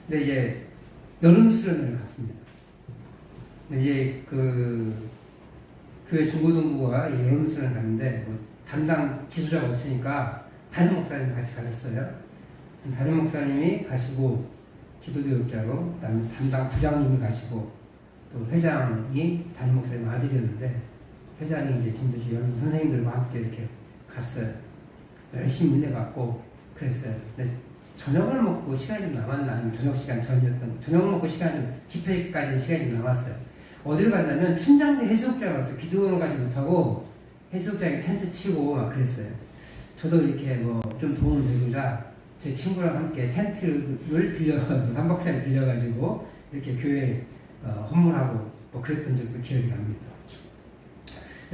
근데 이제 여름 수련회를 갔습니다. 근데 이제 그 교회 중고등부가 여름 수련을 갔는데 뭐 담당 지도자가 없으니까 담임 목사님 같이 가셨어요. 담임 목사님이 가시고 기도교육자로 그다음에 담당 부장님이 가시고 또 회장이 담임 목사님 아들이었는데 회장이 이제 진도시 여름 선생님들과 함께 이렇게 갔어요. 열심히 은혜 받고 그랬어요. 근데 저녁을 먹고 시간이 좀 남았나 아니면 저녁 시간 전이었던 저녁 먹고 시간이 좀 집회까지 시간이 좀 남았어요. 어디로 갔냐면 춘장리 해수욕장에 갔어요. 기도원을 가지 못하고 해수욕장에 텐트 치고 막 그랬어요. 저도 이렇게 뭐 좀 도움을 드리고자 제 친구랑 함께 텐트를 빌려가지고 3박 4일 빌려가지고 이렇게 교회 헌물하고 뭐 그랬던 적도 기억이 납니다.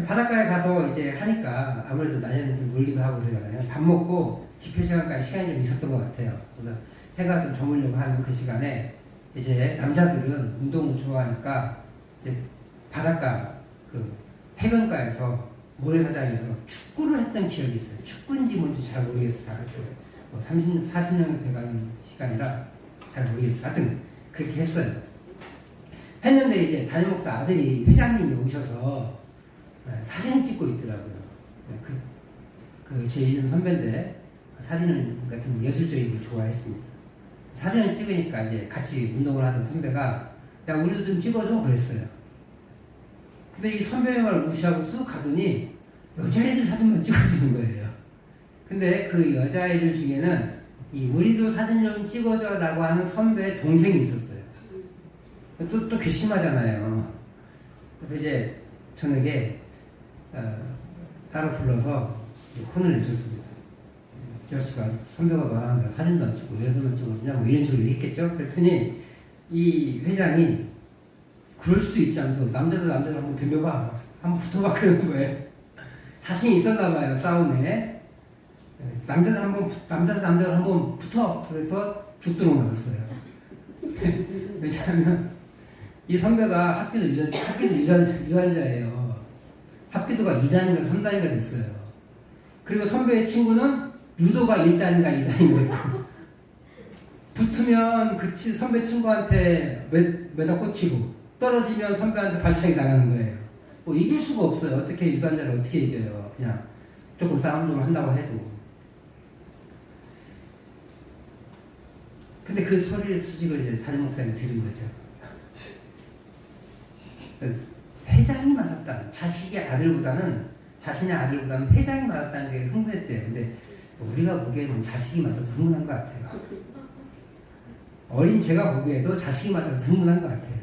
바닷가에 가서 이제 하니까 아무래도 낮에는 좀 놀기도 하고 그러잖아요. 밥 먹고 집회 시간까지 시간이 좀 있었던 것 같아요. 그래서 해가 좀 저물려고 하는 그 시간에 이제 남자들은 운동을 좋아하니까 이제 바닷가 그 해변가에서 모래사장에서 축구를 했던 기억이 있어요. 축구인지 뭔지 잘 모르겠어요. 뭐 30년, 40년이 돼가는 시간이라 잘 모르겠어요. 하여튼 그렇게 했어요. 했는데 이제 담임 목사 아들이 회장님이 오셔서 사진을 찍고 있더라고요. 그 제 이름 선배인데 사진을 같은 예술적인 걸 좋아했습니다. 사진을 찍으니까 이제 같이 운동을 하던 선배가 야 우리도 좀 찍어줘 그랬어요. 근데 이 선배를 무시하고 쑥 가더니 여자애들 사진만 찍어주는 거예요. 근데 그 여자애들 중에는 이 우리도 사진 좀 찍어줘 라고 하는 선배의 동생이 있었어요. 또 괘씸하잖아요. 그래서 이제 저녁에 따로 불러서 혼을 내줬습니다. 이 자식아 선배가 말하는데 사진도 안 찍고 여자만 찍어주냐 뭐 이런 식으로 얘기했겠죠. 그랬더니 이 회장이 그럴 수도 있지 않아서 남자도 한번 덤벼봐 한번 붙어봐 그러는 거예요. 자신이 있었나 봐요. 싸움에 남자도 한번 붙어 그래서 죽도록 맞았어요. 왜냐하면 이 선배가 합기도 유단자예요. 합기도가 2단인가 3단인가 됐어요. 그리고 선배의 친구는 유도가 1단인가 2단인가 됐고 붙으면 그 선배 친구한테 매다 꽂히고 떨어지면 선배한테 발차기 나가는 거예요. 뭐 이길 수가 없어요. 어떻게 유단자를 어떻게 이겨요. 그냥 조금 싸움 좀 한다고 해도. 근데 그 수식을 이제 담임 목사님이 들은 거죠. 회장이 맞았다. 자신의 아들보다는 회장이 맞았다는 게 흥분했대요. 근데 우리가 보기에는 자식이 맞아서 흥분한 것 같아요. 어린 제가 보기에도 자식이 맞아서 흥분한 것 같아요.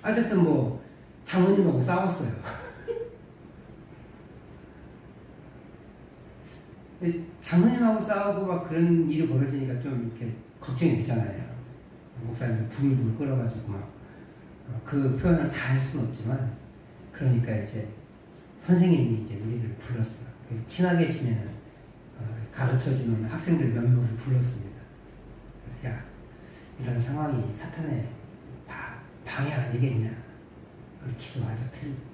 어쨌든 뭐 장모님하고 싸웠어요. 장모님하고 싸우고 막 그런 일이 벌어지니까 좀 이렇게 걱정이 되잖아요. 목사님 부글부글 끓어가지고 막 그 표현을 다 할 수는 없지만 그러니까 이제 선생님이 이제 우리들을 불렀어요. 친하게 지내는 가르쳐주는 학생들 몇몇을 불렀습니다. 그래서 야 이런 상황이 사탄의 방해 아니겠냐. 우리 기도하자.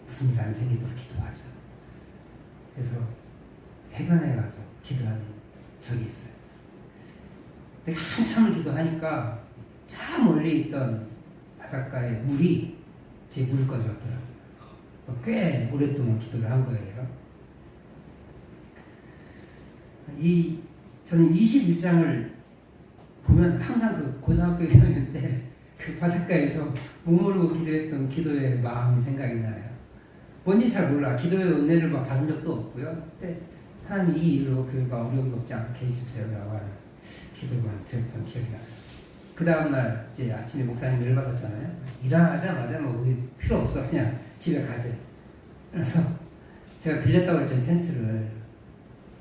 무슨 일 안 생기도록 기도하자. 그래서 해변에 가서 기도하는 적이 있어요. 근데 한참을 기도하니까 저 멀리 있던 바닷가에 물이 제 무릎까지 왔더라고요. 꽤 오랫동안 기도를 한 거예요. 저는 21장을 보면 항상 그 고등학교 1학년 때 그 바닷가에서 목모르고 기도했던 기도의 마음이 생각이 나요. 뭔지 잘 몰라. 기도의 은혜를 막 받은 적도 없고요. 그때 하나님 이 일로 교회가 어려움 겪지 않게 해주세요 라고 하는 기도만 드렸던 기억이 나요. 그 다음날 이제 아침에 목사님 일 받았잖아요. 일하자마자 뭐 우리 필요 없어 그냥 집에 가재. 그래서 제가 빌렸다고 했던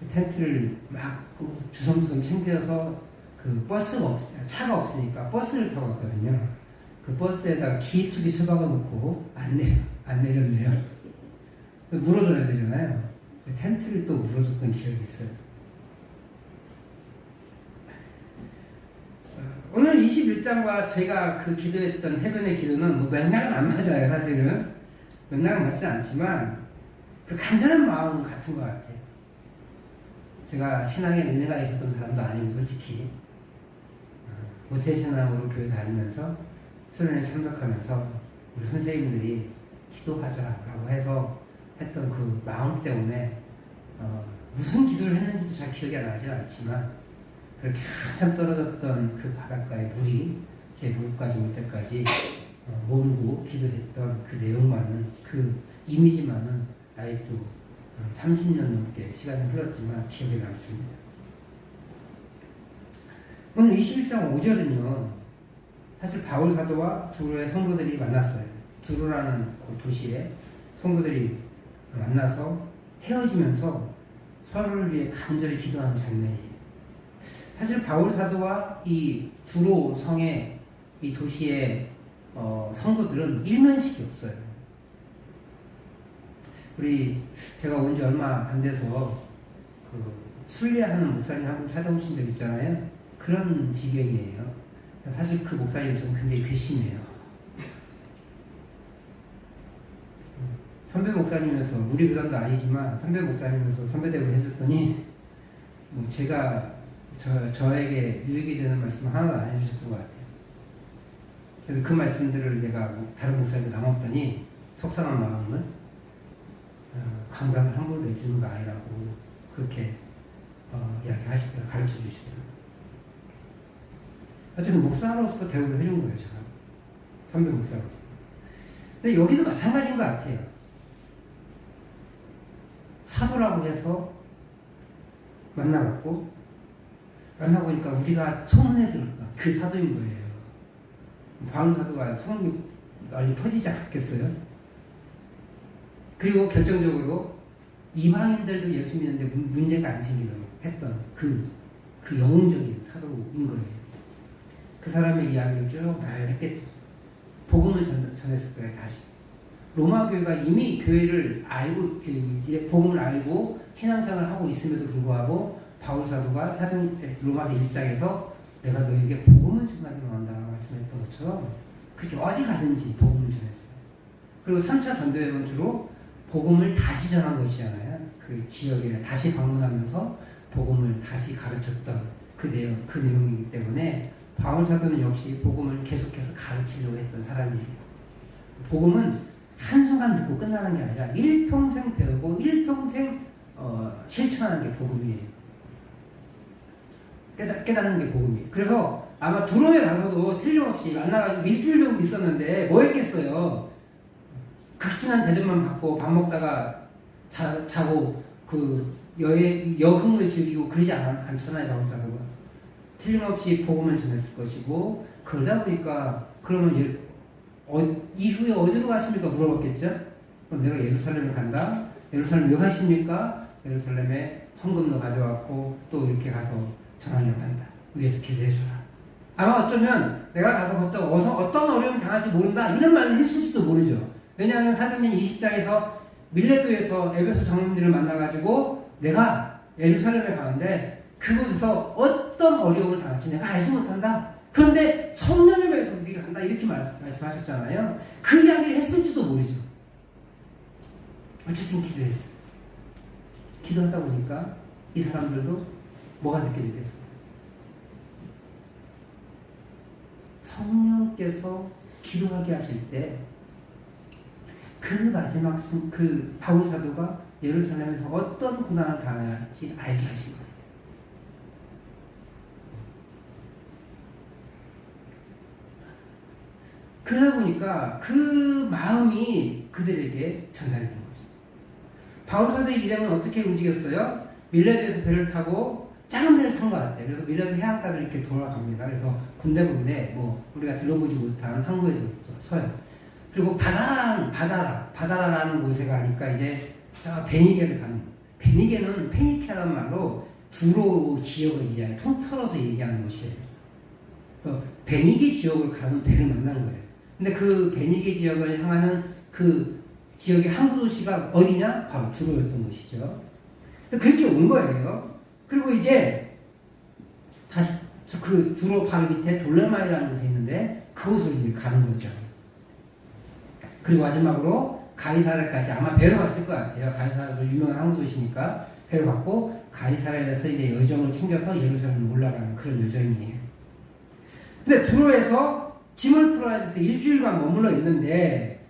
텐트를 막 주섬주섬 챙겨서 그 차가 없으니까 버스를 타고 갔거든요. 그 버스에다가 기입수기 처박아 놓고 안 내렸네요. 물어줘야 되잖아요. 그 텐트를 또 물어줬던 기억이 있어요. 오늘 21장과 제가 그 기도했던 해변의 기도는 뭐 맥락은 안 맞아요. 사실은 맥락은 맞지 않지만 그 간절한 마음은 같은 것 같아요. 제가 신앙에 은혜가 있었던 사람도 아니고 솔직히 모태신앙으로 교회 다니면서 수련회 참석하면서 우리 선생님들이 기도하자라고 해서 했던 그 마음 때문에 무슨 기도를 했는지도 잘 기억이 나지 않지만 그렇게 한참 떨어졌던 그 바닷가에 물이 제 무릎까지 올 때까지 모르고 기도했던 그 내용만은, 그 이미지만은 아직도 30년 넘게 시간이 흘렀지만 기억에 남습니다. 오늘 21장 5절은요, 사실 바울 사도와 두로의 성도들이 만났어요. 두로라는 그 도시에 성도들이 만나서 헤어지면서 서로를 위해 간절히 기도하는 장면이에요. 사실 바울 사도와 이 두로 성의 이 도시의 성도들은 일면식이 없어요. 제가 온 지 얼마 안 돼서 그 순례하는 목사님 한 분 찾아오신 적 있잖아요. 그런 지경이에요. 사실 그 목사님 좀 굉장히 괘씸해요. 선배 목사님에서, 우리 교단도 아니지만 선배 목사님에서 선배대우를 해줬더니 제가 저에게 유익이 되는 말씀 하나도 안 해주셨던 것 같아요. 그래서 그 말씀들을 내가 다른 목사님께 나눴더니 속상한 마음을 강단을 함부로 내주는 거 아니라고 그렇게 이야기하시더라고요. 가르쳐 주시더라고요. 어쨌든 목사로서 대우를 해준 거예요, 제가. 선배 목사로서. 근데 여기도 마찬가지인 것 같아요. 사도라고 해서 만나고 보니까 우리가 소문에 들었다. 그 사도인 거예요. 바울 사도가 소문이 많이 퍼지지 않겠어요? 그리고 결정적으로 이방인들도 예수 믿는데 문제가 안 생기도록 했던 그 영웅적인 사도인 거예요. 그 사람의 이야기를 쭉 나열했겠죠. 복음을 전했을 거예요, 다시. 로마 교회가 이미 교회를 알고, 복음을 알고 신앙생활을 하고 있음에도 불구하고 바울 사도가 로마서 1장에서 내가 너에게 복음을 전하기로 한다고 말씀했던 것처럼 그렇게 어디 가든지 복음을 전했어요. 그리고 3차 전도여행은 주로 복음을 다시 전한 것이잖아요. 그 지역에 다시 방문하면서 복음을 다시 가르쳤던 그 내용이기 때문에 바울 사도는 역시 복음을 계속해서 가르치려고 했던 사람이에요. 복음은 한순간 듣고 끝나는 게 아니라 일평생 배우고 일평생 실천하는 게 복음이에요. 깨닫는 게 복음이에요. 그래서 아마 두로에 가서도 틀림없이 만나가지고 일주일 정도 있었는데 뭐 했겠어요. 극진한 대접만 받고 밥 먹다가 자고 그 여흥을 즐기고 그러지 않잖아요. 바울 사도가. 틀림없이 복음을 전했을 것이고, 그러다 보니까 그러면 이후에 어디로 가십니까? 물어봤겠죠? 그럼 내가 예루살렘에 간다? 예루살렘 왜 가십니까? 예루살렘에 헌금도 가져왔고 또 이렇게 가서 전하려고 한다. 위에서 기도해줘라. 아마 어쩌면 내가 가서 어떤 어려움을 당할지 모른다 이런 말을 했을지도 모르죠. 왜냐하면 사도행전 20장에서 밀레도에서 에베소 장로님들을 만나가지고 내가 예루살렘에 가는데 그곳에서 어떤 어려움을 당할지 내가 알지 못한다. 그런데 성령에 대해서 우리를 한다 이렇게 말씀하셨잖아요. 그 이야기를 했을지도 모르죠. 어쨌든 기도했어요. 기도하다 보니까 이 사람들도 뭐가 듣게 되겠어요? 성령께서 기도하게 하실 때 그 마지막 그 바울 사도가 예루살렘에서 어떤 고난을 당해야 할지 알게 하신 거예요. 그러다 보니까 그 마음이 그들에게 전달이 된 거죠. 바울 사도의 일행은 어떻게 움직였어요? 밀레도에서 배를 타고 작은 배를 탄 것 같아요. 그래서 밀레도 해안가를 이렇게 돌아갑니다. 그래서 군데군데 우리가 들어보지 못한 항구에도 서요. 그리고 바다라는 곳에 가니까 이제 저 베니게를 가는, 베니게는 페니케라는 말로 두로 지역을 이제 통틀어서 얘기하는 곳이에요. 그래서 베니게 지역을 가는 배를 만난 거예요. 근데 그 베니게 지역을 향하는 그 지역의 항구 도시가 어디냐? 바로 두로였던 곳이죠. 그래서 그렇게 온 거예요. 그리고 이제 다시 그 두로 바로 밑에 돌레마이라는 곳이 있는데 그곳으로 이제 가는 거죠. 그리고 마지막으로 가이사랴까지 아마 배로 갔을 것 같아요. 가이사랴도 유명한 항구 도시니까 배로 갔고 가이사랴에서 이제 여정을 챙겨서 예루살렘을 올라가는 그런 여정이에요. 근데 두로에서 짐을 풀어야 돼서 일주일간 머물러 있는데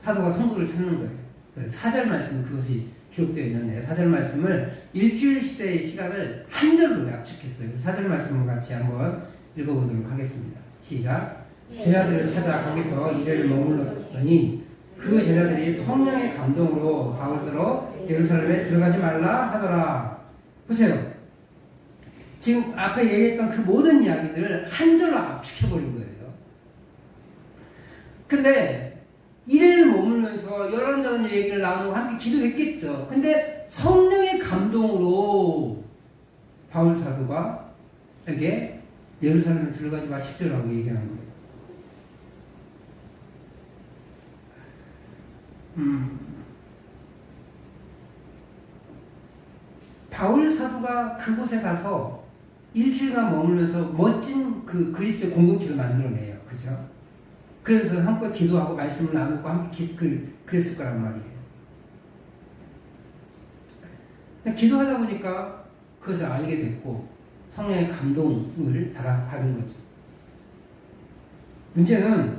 사도가 성도를 찾는 거예요. 사절 말씀 그것이 기록되어 있는데 사절 말씀을 일주일 시대의 시간을 한 절로 압축했어요. 사절 말씀을 같이 한번 읽어보도록 하겠습니다. 시작. 제자들을 찾아 거기서 이래를 머물렀더니 그 제자들이 성령의 감동으로 바울더러 예루살렘에 들어가지 말라 하더라. 보세요. 지금 앞에 얘기했던 그 모든 이야기들을 한 절로 압축해버린 거예요. 근데 이래를 머물면서 여런저런 얘기를 나누고 함께 기도했겠죠. 근데 성령의 감동으로 바울 사도가 에게 예루살렘에 들어가지 마십시오라고 얘기하는 거예요. 바울 사도가 그곳에 가서 일주일간 머물면서 멋진 그 그리스도의 공동체를 만들어내요. 그죠? 그래서 함께 기도하고 말씀을 나누고 함께 그랬을 거란 말이에요. 기도하다 보니까 그것을 알게 됐고 성령의 감동을 받은 거죠. 문제는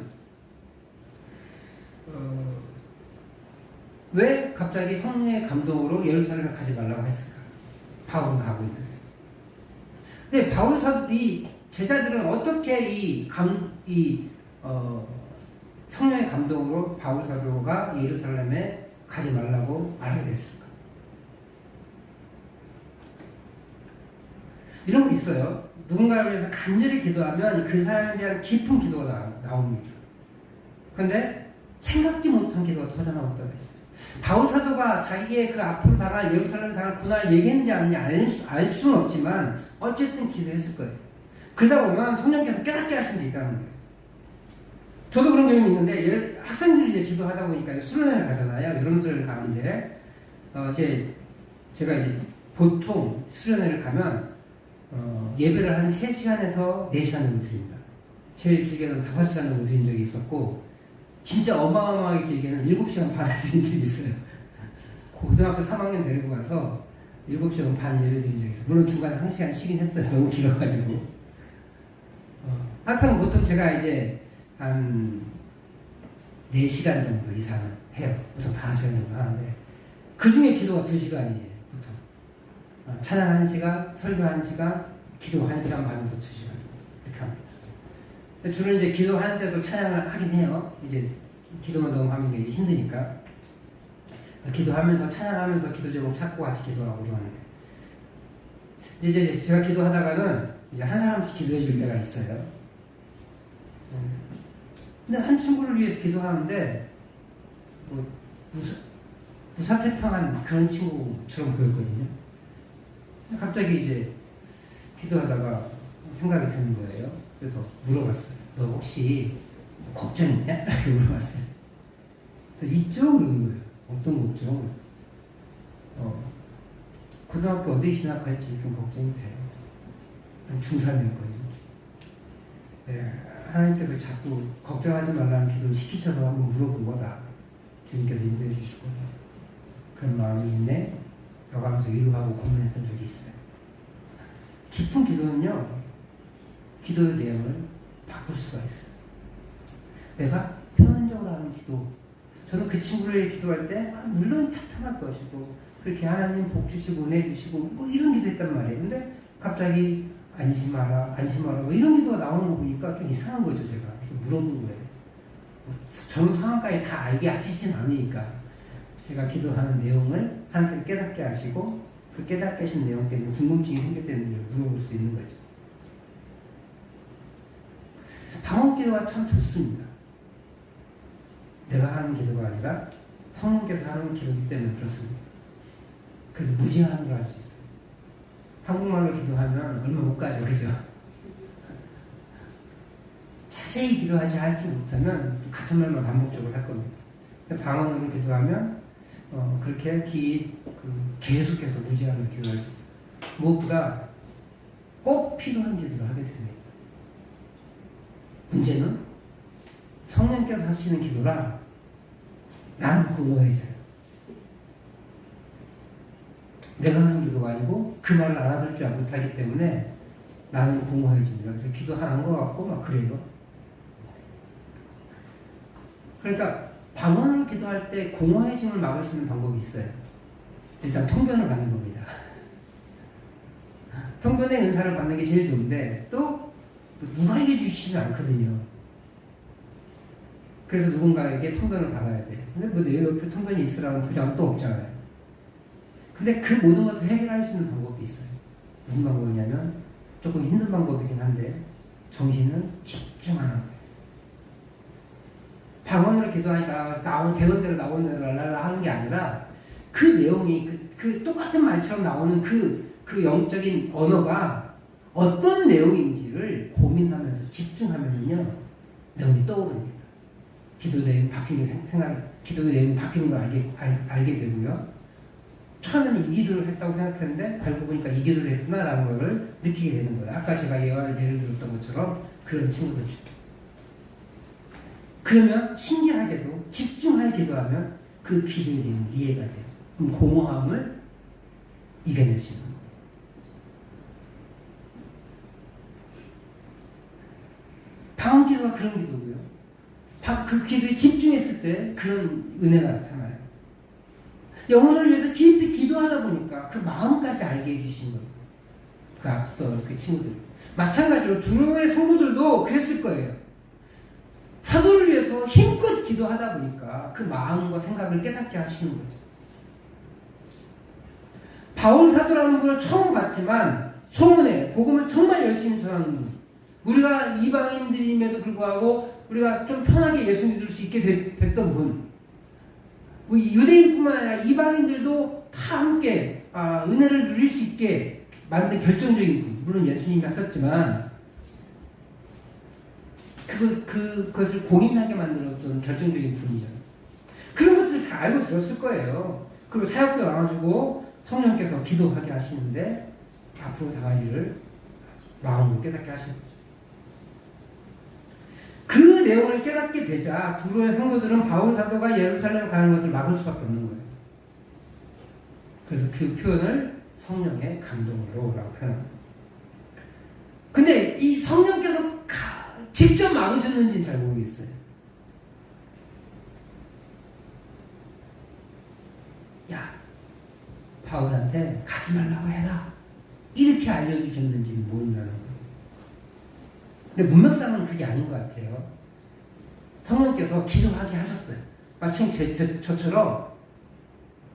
왜 갑자기 성령의 감동으로 예루살렘에 가지 말라고 했을까? 바울은 가고 있는데. 근데 바울 사도 이 제자들은 어떻게 성령의 감동으로 바울 사도가 예루살렘에 가지 말라고 말하게 됐을까? 이런 거 있어요. 누군가를 위해서 간절히 기도하면 그 사람에 대한 깊은 기도가 나옵니다. 그런데 생각지 못한 기도가 터져나올 때가 있어요. 바울 사도가 자기의 그 앞으로 다가갈 예루살렘 다가갈 고난을 얘기했는지 아닌지 알 수는 없지만 어쨌든 기도했을 거예요. 그러다 보면 성령께서 깨닫게 하신 게 있다는 거예요. 저도 그런 경험이 있는데 학생들이 이제 지도하다 보니까 수련회를 가잖아요. 여름 수련회를 가는데 이제 제가 이제 보통 수련회를 가면 예배를 한 3시간에서 4시간 정도 드립니다. 제일 길게는 5시간 정도 드린 적이 있었고 진짜 어마어마하게 길게는 7시간 반을 드린 적이 있어요. 고등학교 3학년 데리고 가서 7시간 반 예배 드린 적이 있어요. 물론 중간에 1시간 쉬긴 했어요. 너무 길어가지고. 항상 보통 제가 이제 한 4시간 정도 이상은 해요. 보통 5시간 정도 하는데 그 중에 기도가 2시간이에요. 보통 찬양 1시간, 설교 1시간, 기도 1시간 반에서 2시간 이렇게 합니다. 근데 주로 이제 기도하는 때도 찬양을 하긴 해요. 이제 기도만 너무 하는 게 힘드니까 기도하면서 찬양하면서 기도 제목 찾고 같이 기도하고 그러는데 이제 제가 기도하다가는 이제 한 사람씩 기도해 줄 때가 있어요. 근데 한 친구를 위해서 기도하는데 뭐 무사태평한 그런 친구처럼 보였거든요. 갑자기 이제 기도하다가 생각이 드는 거예요. 그래서 물어봤어요. 너 혹시 걱정 있냐? 이렇게 물어봤어요. 그래서 있죠? 그러는 거예요. 어떤 걱정? 고등학교 어디 진학할지 좀 걱정이 돼요. 중3이었거든요. 네, 하나님께서 자꾸 걱정하지 말라는 기도를 시키셔서 한번 물어본 거다. 주님께서 인도해 주실 거다. 그런 마음이 있네. 라고 하면서 위로하고 고민했던 적이 있어요. 깊은 기도는요, 기도의 내용을 바꿀 수가 있어요. 내가 표면적으로 하는 기도, 저는 그 친구를 기도할 때 물론 다 편할 것이고 그렇게 하나님 복 주시고 은혜 주시고 뭐 이런 기도 했단 말이에요. 근데 갑자기 안심하라 뭐 이런 기도가 나오는 거 보니까 좀 이상한 거죠. 제가 그래서 물어본 거예요. 전 상황까지 다 알게 하시진 않으니까 제가 기도하는 내용을 하나님께서 깨닫게 하시고 그 깨닫게 하신 내용 때문에 궁금증이 생겼다는 걸 물어볼 수 있는 거죠. 방언 기도가 참 좋습니다. 내가 하는 기도가 아니라 성령께서 하는 기도이기 때문에 그렇습니다. 그래서 무제한으로 할 수 있어요. 한국말로 기도하면 얼마 못 가죠. 그죠? 자세히 기도하지 할지 못하면 같은 말만 반복적으로 할 겁니다. 방언으로 기도하면 그렇게 계속해서 무제한으로 기도할 수 있어요. 무엇보다 꼭 필요한 기도를 하게 됩니다. 문제는 성령께서 하시는 기도라 나는 공허해져요. 내가 하는 기도가 아니고 그 말을 알아들을 줄 못하기 때문에 나는 공허해집니다. 그래서 기도하는 것 같고 막 그래요. 그러니까 방언으로 기도할 때 공허해짐을 막을 수 있는 방법이 있어요. 일단 통변을 받는 겁니다. 통변의 은사를 받는 게 제일 좋은데 또 누구에게 주시지 않거든요. 그래서 누군가에게 통변을 받아야 돼요. 근데 뭐 내 옆에 통변이 있으라는 부장은 또 없잖아요. 근데 그 모든 것을 해결할 수 있는 방법이 있어요. 무슨 방법이냐면 조금 힘든 방법이긴 한데 정신은 집중하는 거예요. 방언으로 기도하니까 되는 대로 나오는 대로 랄랄라 하는 게 아니라 그 내용이 그 똑같은 말처럼 나오는 그 영적인 언어가 어떤 내용인지를 고민하면서 집중하면요 내용이 떠오릅니다. 기도 내용 바뀌는 기도 내용 바뀌는 걸 알게 되고요. 처음에는 이 기도를 했다고 생각했는데 알고 보니까 이 기도를 했구나라는 걸 느끼게 되는 거예요. 아까 제가 예를 들었던 것처럼 그런 친구들. 그러면 신기하게도 집중할 기도하면 그 기도에 대한 이해가 돼요. 그럼 공허함을 이겨낼 수 있는 거예요. 방언 기도가 그런 기도고요. 그 기도에 집중했을 때 그런 은혜가 나타나요. 영혼을 위해서 깊이 기도하다 보니까 그 마음까지 알게 해주신 거예요. 그 앞서 그 친구들. 마찬가지로 주로의 성도들도 그랬을 거예요. 사도를 위해서 힘껏 기도하다 보니까 그 마음과 생각을 깨닫게 하시는 거죠. 바울 사도라는 분을 처음 봤지만 소문에 복음을 정말 열심히 전하는 분. 우리가 이방인들임에도 불구하고 우리가 좀 편하게 예수 믿을 수 있게 됐던 분. 유대인뿐만 아니라 이방인들도 다 함께 은혜를 누릴 수 있게 만든 결정적인 분. 물론 예수님이 하셨지만 그것을 공인하게 만들었던 결정적인 분이죠. 그런 것들을 다 알고 들었을 거예요. 그리고 사역도 나눠주고 성령께서 기도하게 하시는데 앞으로 당할 일을 마음으로 깨닫게 하시는 거죠. 그 내용을 깨닫게 되자 두로의 성도들은 바울 사도가 예루살렘 가는 것을 막을 수밖에 없는 거예요. 그래서 그 표현을 성령의 감동으로라고 표현합니다. 근데 이 성령께서 직접 막으셨는지는 잘 모르겠어요. 야, 바울한테 가지 말라고 해라. 이렇게 알려주셨는지는 모른다는 거예요. 근데 문맥상은 그게 아닌 것 같아요. 성령께서 기도하게 하셨어요. 마침 저처럼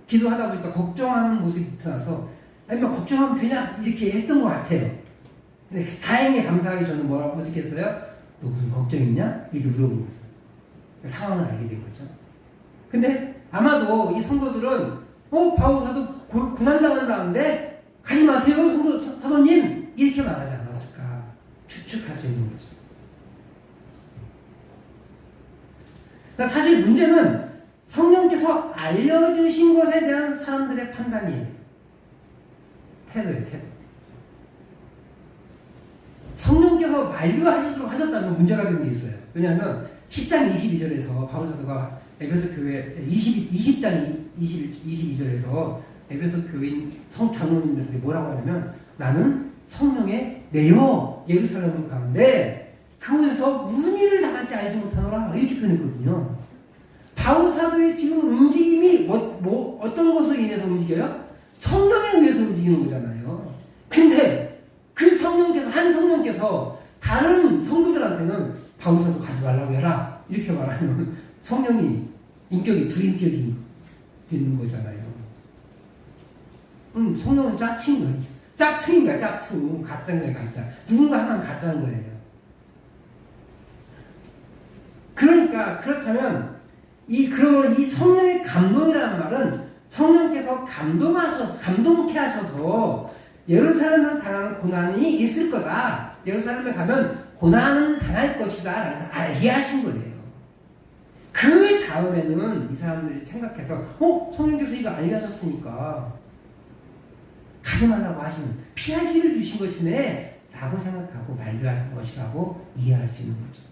기도하다 보니까 걱정하는 모습이 나타나서 아니 뭐 걱정하면 되냐 이렇게 했던 것 같아요. 근데 다행히 감사하게 저는 뭐라고 어떻게 했어요? 너 무슨 걱정 있냐? 이렇게 물어본 거죠. 상황을 알게 된 거죠. 근데 아마도 이 성도들은 바울 사도 고난당한다는데 가지 마세요 사도님 이렇게 말하지 않았을까 추측할 수 있는 거죠. 그러니까 사실 문제는 성령께서 알려주신 것에 대한 사람들의 판단이에요. 태도예요, 태도. 성령께서 만류하시도록 하셨다면 문제가 되는 게 있어요. 왜냐하면 10장 22절에서 바울 사도가 에베소 교회 20장 22절에서 에베소 교인 성장로님들에게 뭐라고 하냐면 나는 성령에 내어 예루살렘으로 가는데 그곳에서 무슨 일을 당할지 알지 못하노라 이렇게 표현했거든요. 바울 사도의 지금 움직임이 어떤 것으로 인해서 움직여요? 성령에 의해서 움직이는 거잖아요. 근데 그 성령께서 한 성령께서 다른 성도들한테는 바울 사도 가지 말라고 해라 이렇게 말하면 성령이 인격이 두 인격이 있는 거잖아요. 성령은 짜친 거예요. 짝퉁인 거야, 짝퉁. 가짜인 거예요, 가짜. 누군가 하나는 가짜인 거예요. 그러니까, 그렇다면, 그러면 이 성령의 감동이라는 말은 성령께서 감동케 하셔서 예루살렘에서 당하는 고난이 있을 거다. 예루살렘에 가면 고난은 당할 것이다. 라고 알게 하신 거예요. 그 다음에는 이 사람들이 생각해서, 성령께서 이거 알게 하셨으니까, 가지 말라고 하시는, 피할 길을 주신 것이네. 라고 생각하고 만류하는 것이라고 이해할 수 있는 거죠.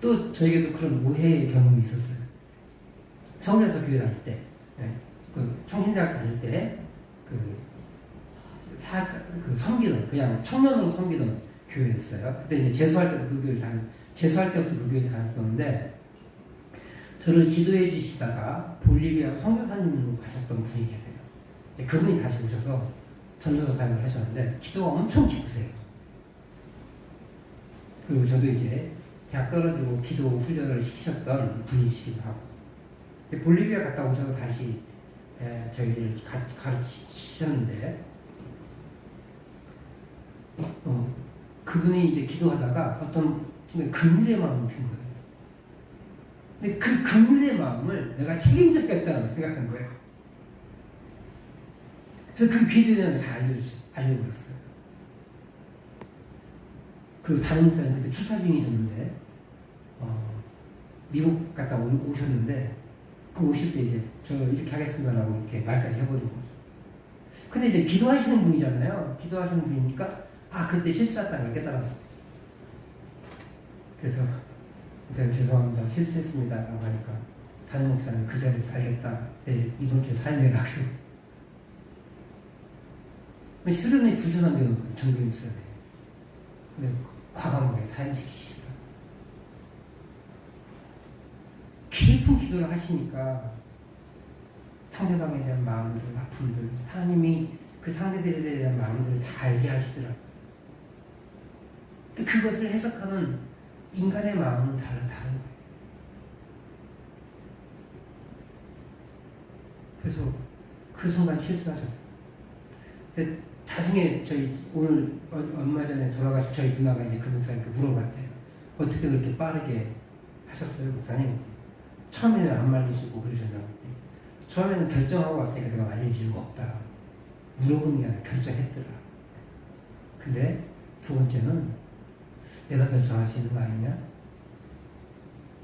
또 저에게도 그런 오해의 경험이 있었어요. 서울에서 교회 다닐 때, 청신대학 다닐 때, 섬기던, 그냥 청년으로 섬기던 교회였어요. 그때 이제 재수할 때부터 그 교회를 다녔었는데, 저를 지도해 주시다가 볼리비아 선교사님으로 가셨던 분이 계세요. 그분이 다시 오셔서 전도사 사역을 하셨는데, 기도가 엄청 깊으세요. 그리고 저도 이제 대학 떨어지고 기도 훈련을 시키셨던 분이시기도 하고, 볼리비아 갔다 오셔서 다시 저희를 가르치셨는데, 그분이 이제 기도하다가 어떤 긍휼의 마음이 든 거예요. 근데 그 긍휼의 마음을 내가 책임져야겠다고 생각한 거예요. 그래서 그 기도는 다 알려버렸어요. 그 다른 목사님 그때 출사 중이셨는데, 미국 갔다 오셨는데, 그 오실 때 이제 저 이렇게 하겠습니다라고 이렇게 말까지 해버린 거죠. 근데 이제 기도하시는 분이잖아요. 기도하시는 분이니까, 그때 실수했다는 걸 깨달았어요. 그래서, 죄송합니다. 실수했습니다. 라고 하니까, 담임 목사님 그 자리에서 알겠다. 내일 이번 주에 사임해라. 수련회 2주 남겨놓고, 전교인 수련회. 근데 과감하게 사임시키시다. 깊은 기도를 하시니까 상대방에 대한 마음들, 아픔들, 하나님이 그 상대들에 대한 마음들을 다 알게 하시더라고요. 그것을 해석하는 인간의 마음은 다른 거예요. 그래서 그 순간 실수하셨어요. 나중에 저희 오늘 얼마 전에 돌아가신 저희 누나가 이제 그 목사님께 물어봤대요. 어떻게 그렇게 빠르게 하셨어요, 목사님? 처음에는 안 말리시고 그러셨냐고. 처음에는 결정하고 왔으니까 내가 말릴 이유가 없다. 물어보는 게 아니라 결정했더라. 근데 두 번째는 내가 결정할 수 있는 거 아니냐?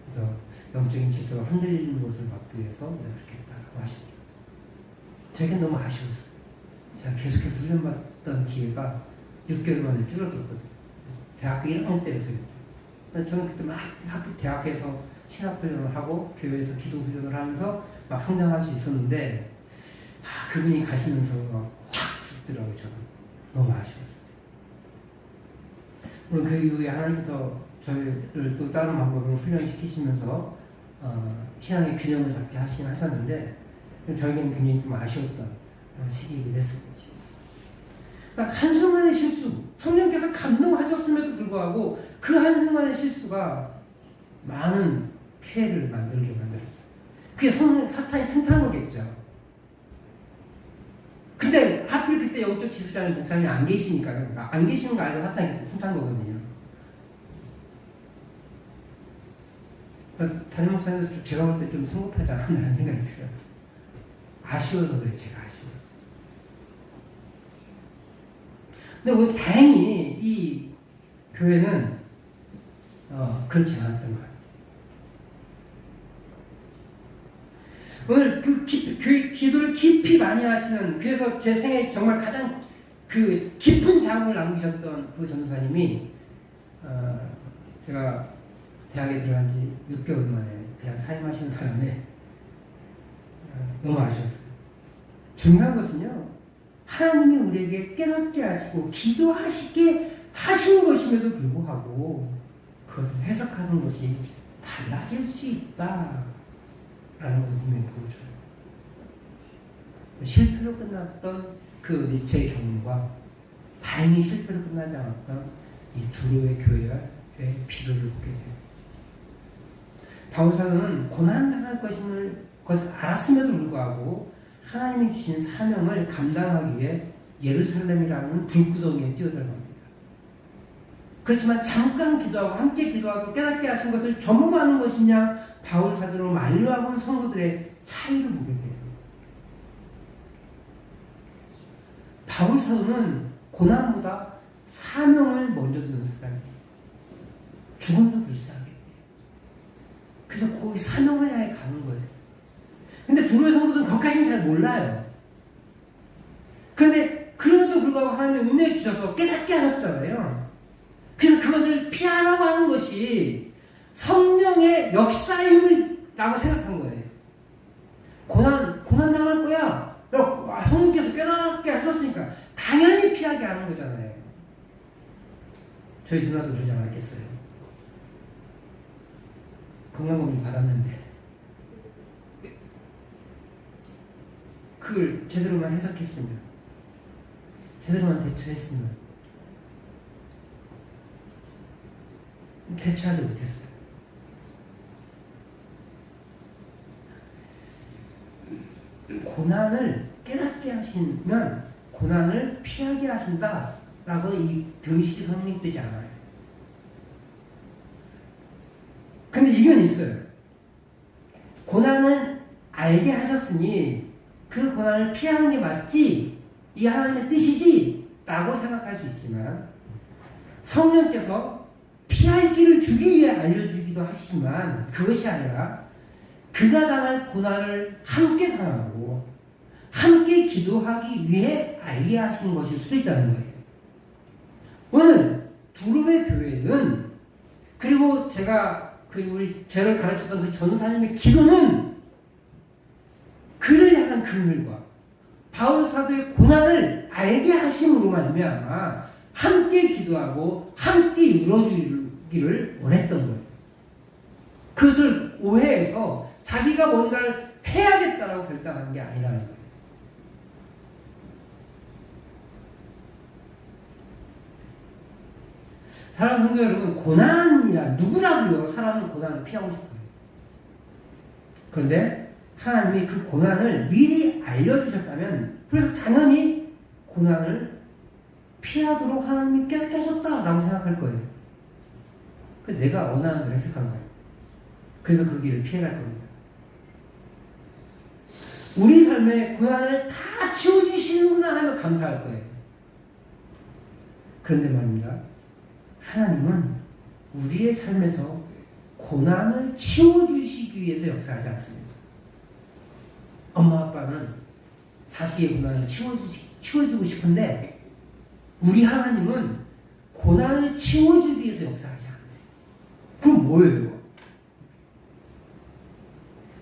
그래서 영적인 질서가 흔들리는 것을 막기 위해서 내가 그렇게 했다고 하십니다. 되게 너무 아쉬웠어요. 제가 계속해서 훈련받던 기회가 6개월 만에 줄어들었거든요. 대학교 1학년 때였어요. 저는 그때 막 대학에서 신학훈련을 하고 교회에서 기도훈련을 하면서 막 성장할 수 있었는데, 그분이 가시면서 확 죽더라고요. 저는 너무 아쉬웠어요. 물론 그 이후에 하나님께서 저희를 또 다른 방법으로 훈련시키시면서 신앙의 균형을 잡게 하시긴 하셨는데, 저에게는 굉장히 좀 아쉬웠던 시기이기도 했습니다. 그러니까 한순간의 실수, 성령께서 감동하셨음에도 불구하고 그 한순간의 실수가 많은 피해를 만들게 만들었어요. 그게 사탄이 틈탄 거겠죠. 근데 하필 그때 영적 지도자는 목사님이 안 계시니까, 그러니까 안 계시는 거 알고 사탄이 그때 틈탄 거거든요. 그러니까 담임 목사님도 제가 볼 때 좀 성급하지 않았나라는 생각이 들어요. 아쉬워서 그래요. 제가 아쉬워서. 근데 오늘 다행히 이 교회는 그렇지 않았던 것 같아요. 오늘 그 기도를 깊이 많이 하시는, 그래서 제 생애 정말 가장 그 깊은 자국을 남기셨던 그 전도사님이 제가 대학에 들어간 지 6개월 만에 그냥 사임하시는 바람에 너무 아쉬웠어요. 중요한 것은요, 하나님이 우리에게 깨닫게 하시고 기도하시게 하신 것임에도 불구하고 그것을 해석하는 것이 달라질 수 있다 라는 것을 분명히 보여줘요. 실패로 끝났던 그 제 경험과 다행히 실패로 끝나지 않았던 이 두로의 교회의 비교를 보게 돼요. 바울사도는 고난당할 것을 알았음에도 불구하고 하나님이 주신 사명을 감당하기 위해 예루살렘이라는 불구덩이에 뛰어들어갑니다. 그렇지만 잠깐 기도하고 함께 기도하고 깨닫게 하신 것을 전무하는 것이냐, 바울사도로 만류하고 온 성도들의 차이를 보게 돼요. 바울사도는 고난보다 사명을 먼저 두는 사람이에요. 죽음도 불쌍하게 돼요. 그래서 거기 사명을 향해 가는 거예요. 근데 두로의 성도들은 거기까지는 잘 몰라요. 그런데 그럼에도 불구하고 하나님이 은혜 주셔서 깨닫게 하셨잖아요. 그래서 그것을 피하라고 하는 것이 성령의 역사임이라고 생각한 거예요. 고난 당할 거야. 형님께서 깨닫게 하셨으니까 당연히 피하게 하는 거잖아요. 저희 누나도 그러지 않았겠어요. 건강검진 받았는데 그걸 제대로만 해석했으면, 제대로만 대처했으면 대처하지 못했어요. 고난을 깨닫게 하시면 고난을 피하게 하신다라고 이 등식이 성립되지 않아요. 근데 이건 있어요. 고난을 알게 하셨으니 그 고난을 피하는 게 맞지, 이 하나님의 뜻이지 라고 생각할 수 있지만, 성령께서 피할 길을 주기 위해 알려주기도 하시지만 그것이 아니라 그가 당할 고난을 함께 당하고 함께 기도하기 위해 알게 하시는 것일 수도 있다는 거예요. 오늘 두루베 교회는, 그리고 제가 저를 가르쳤던 그 전사님의 기도는 그를 향한 그늘과 바울 사도의 고난을 알게 하심으로 말미암아 함께 기도하고 함께 이루어주기를 원했던 거예요. 그것을 오해해서 자기가 뭔가를 해야겠다라고 결단한 게 아니라는 거예요. 사랑하는 성도 여러분, 고난이라 누구라도요, 사람은 고난을 피하고 싶어요. 그런데 하나님이 그 고난을 미리 알려주셨다면, 그래서 당연히 고난을 피하도록 하나님이 깨셨다라고 생각할 거예요. 내가 원하는 걸 해석한 거예요. 그래서 그 길을 피해갈 겁니다. 우리 삶에 고난을 다 치워주시는구나 하면 감사할 거예요. 그런데 말입니다, 하나님은 우리의 삶에서 고난을 치워주시기 위해서 역사하지 않습니다. 엄마 아빠는 자식의 고난을 치워주고 싶은데 우리 하나님은 고난을 치워주기 위해서 역사하지 않아요. 그럼 뭐예요?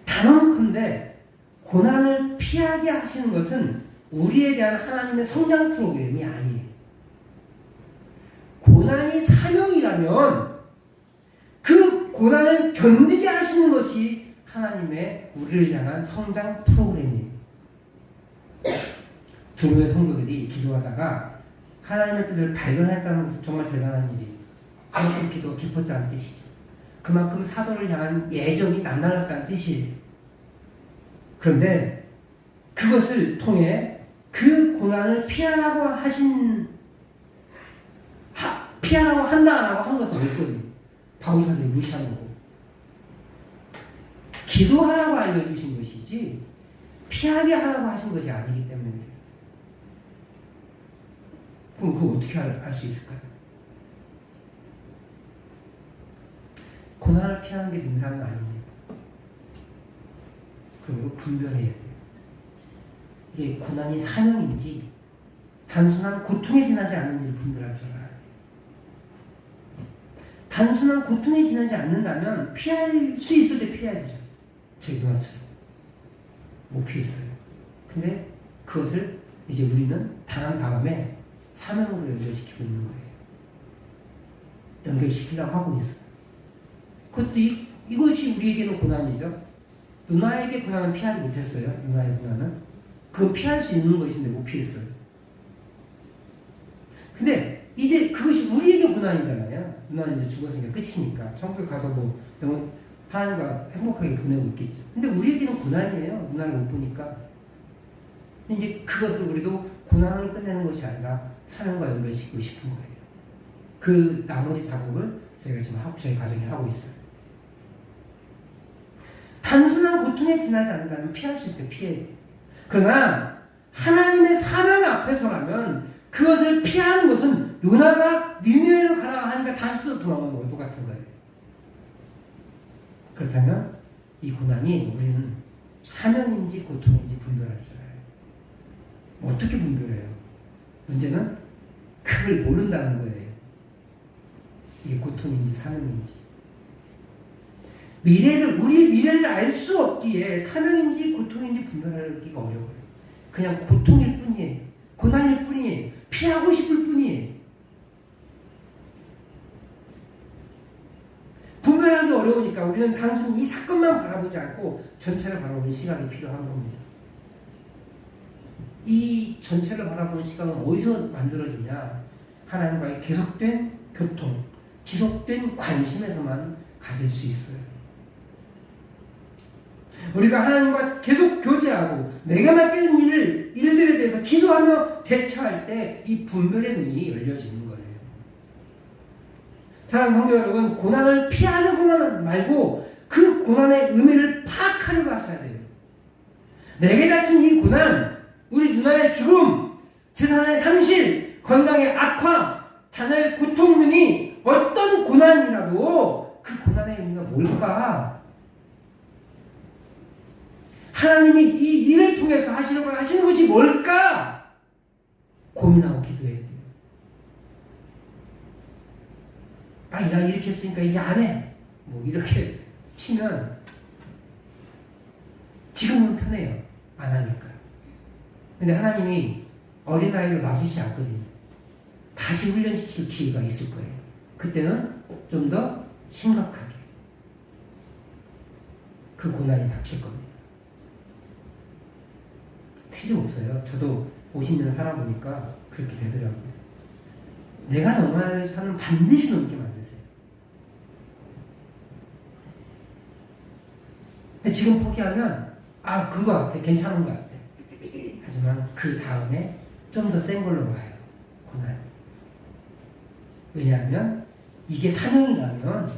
단언컨대 고난을 피하게 하시는 것은 우리에 대한 하나님의 성장 프로그램이 아니에요. 고난이 사명이라면 그 고난을 견디게 하시는 것이 하나님의 우리를 향한 성장 프로그램이에요. 두루의 성도들이 기도하다가 하나님의 뜻을 발견했다는 것은 정말 대단한 일이에요. 그만큼 기도가 깊었다는 뜻이죠. 그만큼 사도를 향한 예정이 남달랐다는 뜻이에요. 그런데 그것을 통해 그 고난을 피하라고 한다라고 한 것은 몇 번이에요? 바울 사도를 무시한 거고, 기도하라고 알려주신 것이지 피하게 하라고 하신 것이 아니기 때문에. 그럼 그거 어떻게 알 수 있을까요? 고난을 피하는 게 능사는 아닙니다. 그리고 분별해야 돼요. 이게 고난이 사명인지 단순한 고통에 지나지 않는지를 분별할 줄 알아야 돼요. 단순한 고통에 지나지 않는다면 피할 수 있을 때 피해야 되죠. 저희 누나처럼 못 피했어요. 근데 그것을 이제 우리는 당한 다음에 사명으로 연결시키고 있는 거예요. 연결시키려고 하고 있어요. 그것도 이것이 우리에게는 고난이죠. 누나에게 고난은 피하지 못했어요. 누나의 고난은. 그건 피할 수 있는 것인데 못 피했어요. 근데 이제 그것이 우리에게 고난이잖아요. 누나는 이제 죽었으니까 끝이니까. 천국에 가서 뭐 영원 하나님과 행복하게 보내고 있겠죠. 근데 우리에게는 고난이에요. 누나를 못 보니까. 근데 이제 그것을 우리도 고난으로 끝내는 것이 아니라 사명과 연결시키고 싶은 거예요. 그 나머지 작업을 저희가 지금 저희 가정이 하고 있어요. 단순한 고통에 지나지 않는다면 피할 수 있을 때 피해야 돼요. 그러나 하나님의 사명 앞에서라면 그것을 피하는 것은 요나가 니느웨로 가라 하니까 다시 또 돌아오는 거와 똑같은 거예요. 그렇다면 이 고난이 우리는 사명인지 고통인지 분별할 줄 알아요. 어떻게 분별해요? 문제는 그걸 모른다는 거예요. 이게 고통인지 사명인지. 우리의 미래를 알 수 없기에 사명인지 고통인지 분별하기가 어려워요. 그냥 고통일 뿐이에요. 고난일 뿐이에요. 피하고 싶을 뿐이에요. 분별하기 어려우니까 우리는 단순히 이 사건만 바라보지 않고 전체를 바라보는 시각이 필요한 겁니다. 이 전체를 바라보는 시각은 어디서 만들어지냐? 하나님과의 계속된 교통, 지속된 관심에서만 가질 수 있어요. 우리가 하나님과 계속 교제하고 내가 맡긴 일들에 대해서 기도하며 대처할 때 이 분별의 눈이 열려지는 거예요. 사랑하는 성도 여러분, 고난을 피하려고만 말고 그 고난의 의미를 파악하려고 하셔야 돼요. 내게 닥친 이 고난, 우리 누나의 죽음, 재산의 상실, 건강의 악화, 자녀의 고통 등이 어떤 고난이라도 그 고난의 의미가 뭘까? 하나님이 이 일을 통해서 하시려고 하시는 것이 뭘까? 고민하고 기도해야 돼요. 나 이렇게 했으니까 이제 안 해. 뭐 이렇게 치면 지금은 편해요. 안 하니까. 근데 하나님이 어린아이로 놔두지 않거든요. 다시 훈련시킬 기회가 있을 거예요. 그때는 좀 더 심각하게 그 고난이 닥칠 겁니다. 틀림없어요. 저도 50년 살아보니까 그렇게 되더라고요. 내가 넘어야 산은 반드시 넘게 만드세요. 근데 지금 포기하면 그거 같아. 괜찮은 것 같아. 하지만 그 다음에 좀 더 센 걸로 와요. 고난. 왜냐하면 이게 사명이라면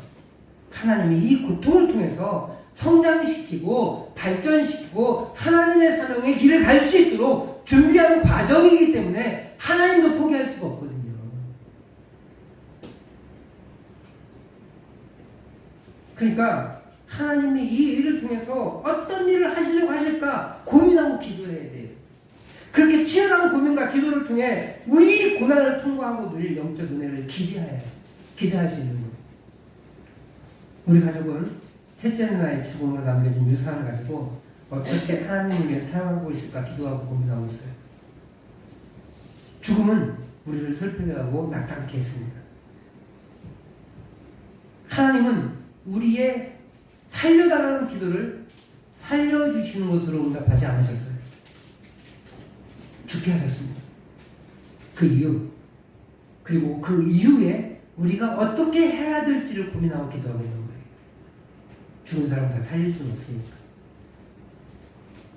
하나님이 이 고통을 통해서 성장시키고 발전시키고 하나님의 사명의 길을 갈 수 있도록 준비하는 과정이기 때문에 하나님도 포기할 수가 없거든요. 그러니까 하나님이 이 일을 통해서 어떤 일을 하시려고 하실까 고민하고 기도해야 돼요. 그렇게 치열한 고민과 기도를 통해 우리 고난을 통과하고 누릴 영적 은혜를 기대할 수 있는 거예요. 우리 가족은 셋째 누나의 죽음으로 남겨진 유산을 가지고 어떻게 하나님을 위해 사용하고 있을까 기도하고 고민하고 있어요. 죽음은 우리를 슬프게 하고 낙담케 했습니다. 하나님은 우리의 살려달라는 기도를 살려주시는 것으로 응답하지 않으셨어요. 죽게 하셨습니다. 그 이유, 그리고 그 이후에 우리가 어떻게 해야 될지를 고민하고 기도하고 있는 거예요. 죽은 사람 다 살릴 수는 없으니까.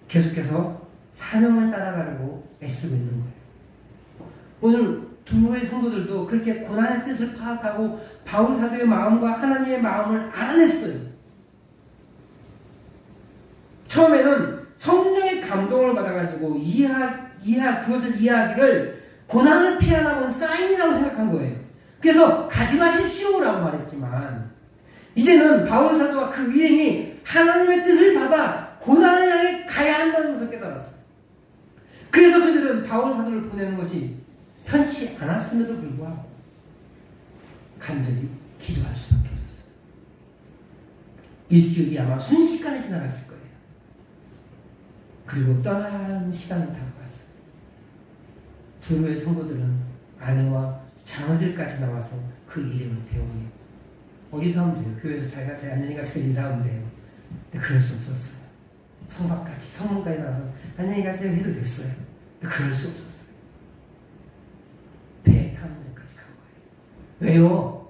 계속해서 사명을 따라가려고 애쓰고 있는 거예요. 오늘 두로의 성도들도 그렇게 고난의 뜻을 파악하고 바울 사도의 마음과 하나님의 마음을 알아냈어요. 처음에는 성령의 감동을 받아가지고 그것을 이해하기를 고난을 피하라고 사인이라고 생각한 거예요. 그래서 가지 마십시오라고 말했지만 이제는 바울 사도와 그 일행이 하나님의 뜻을 받아 고난을 향해 가야 한다는 것을 깨달았어요. 그래서 그들은 바울 사도를 보내는 것이 편치 않았음에도 불구하고 간절히 기도할 수밖에 없었어요. 일주일이 아마 순식간에 지나갔을 거예요. 그리고 떠나는 시간이 다가왔어요. 두로의 성도들은 아내와 장어들까지 나와서 그 이름을 배우니 어디서 하면 돼요? 교회에서 잘 가세요. 안녕히 가세요. 인사하면 돼요. 근데 그럴 수 없었어요. 성문까지 나와서 안녕히 가세요 해도 됐어요. 근데 그럴 수 없었어요. 배 타는 데까지 간 거예요. 왜요?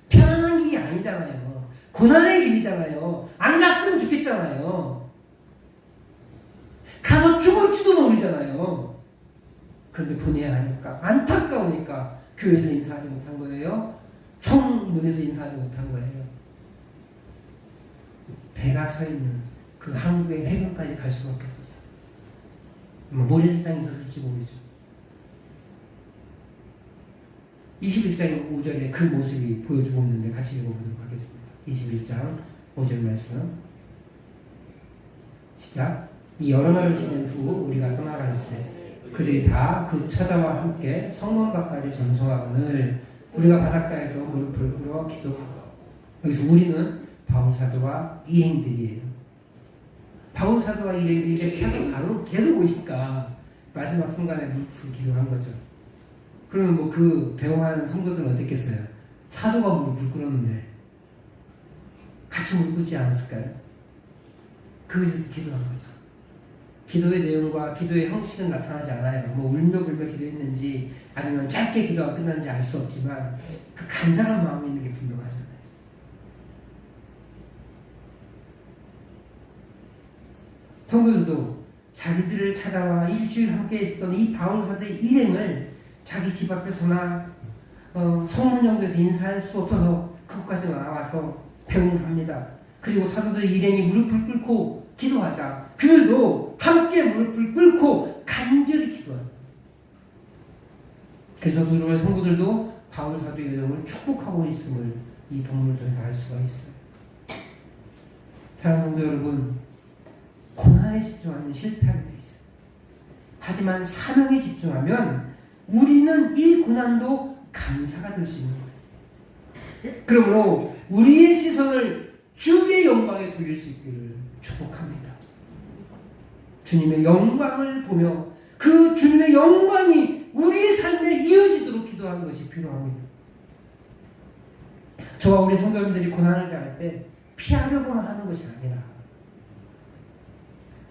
편안한 길이 아니잖아요. 고난의 길이잖아요. 안 갔으면 좋겠잖아요. 가서 죽을지도 모르잖아요. 그런데 보내야 하니까 안타까우니까 교회에서 인사하지 못한 거예요. 성문에서 인사하지 못한 거예요. 배가 서 있는 그 항구의 해변까지 갈 수밖에 없었어요. 모래세상에 있었을지 모르죠. 21장 5절에 그 모습이 보여주고 있는데 같이 읽어보도록 하겠습니다. 21장 5절 말씀 시작. 이 여러 날을 지낸 후 우리가 떠나갈새 그들이 다 그 처자와 함께 성문 밖까지 전송하거늘 우리가 바닷가에서 무릎을 꿇어 기도하고. 여기서 우리는 바울사도와 일행들이에요. 바울사도와 일행들이 이제 계속 오니까 마지막 순간에 무릎을 기도한 거죠. 그러면 뭐 그 배웅하는 성도들은 어땠겠어요? 사도가 무릎을 꿇었는데 같이 무릎 꿇지 않았을까요? 그것에서 기도한 거죠. 기도의 내용과 기도의 형식은 나타나지 않아요. 뭐 울며불며 기도했는지 아니면 짧게 기도가 끝났는지 알 수 없지만 그 간절한 마음이 있는 게 분명하잖아요. 성도들도 자기들을 찾아와 일주일 함께 있었던 이 바울 사도의 일행을 자기 집 앞에서나 성문 정도에서 인사할 수 없어서 그곳까지 나와서 배웅을 합니다. 그리고 사도들 일행이 무릎을 꿇고 기도하자 그들도 함께 무릎을 꿇고 간절히 기도합니다. 그래서 두루의 성도들도 바울 사도의 여정을 축복하고 있음을 이 본문을 통해서 알 수가 있어요. 사랑하는 성도 여러분, 고난에 집중하면 실패하게 돼 있어요. 하지만 사명에 집중하면 우리는 이 고난도 감사가 될 수 있는 거예요. 그러므로 우리의 시선을 주의 영광에 돌릴 수 있기를 축복합니다. 주님의 영광을 보며 그 주님의 영광이 우리의 삶에 이어지도록 기도하는 것이 필요합니다. 저와 우리 성도님들이 고난을 당할 때 피하려고만 하는 것이 아니라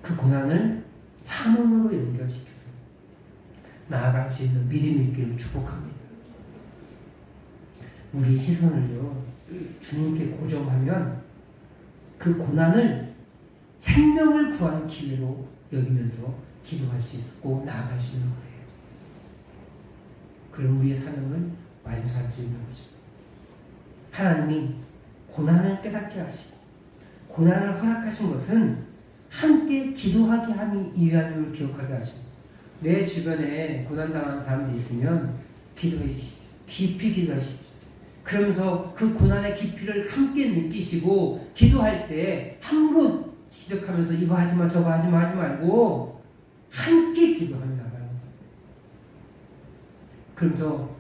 그 고난을 사명으로 연결시켜서 나아갈 수 있는 믿음이 있기를 축복합니다. 우리 시선을요 주님께 고정하면 그 고난을 생명을 구하는 기회로 여기면서 기도할 수 있고 나아갈 수 있는 거예요. 그럼 우리의 사명을 완수할 수 있는 거죠. 하나님이 고난을 깨닫게 하시고 고난을 허락하신 것은 함께 기도하게 함이 이유함을 기억하게 하시고 내 주변에 고난당하는 사람들이 있으면 기도해 주십시오. 깊이 기도하십시오. 그러면서 그 고난의 깊이를 함께 느끼시고 기도할 때 함부로 지적하면서 이거 하지마 저거 하지마 하지 말고 함께 기도합니다. 그러면서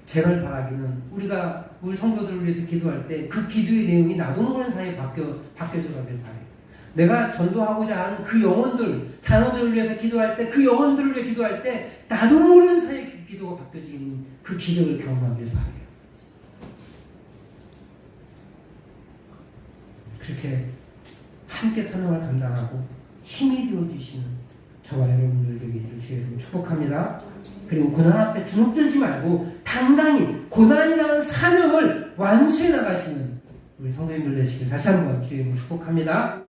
제발 바라기는 우리 성도들을 위해서 기도할 때 그 기도의 내용이 나도 모르는 사이에 바뀌어져 가길 바래요. 내가 전도하고자 하는 그 영혼들, 자녀들을 위해서 기도할 때, 그 영혼들을 위해 기도할 때 나도 모르는 사이에 그 기도가 바뀌어지는 그 기적을 경험하길 바래요. 그렇게 함께 사명을 감당하고 힘이 되어주시는 저와 여러분들 되기를 주의 이름으로 축복합니다. 그리고 고난 앞에 주눅들지 말고 당당히 고난이라는 사명을 완수해 나가시는 우리 성도님들 되시길 다시 한번 주의 이름으로 축복합니다.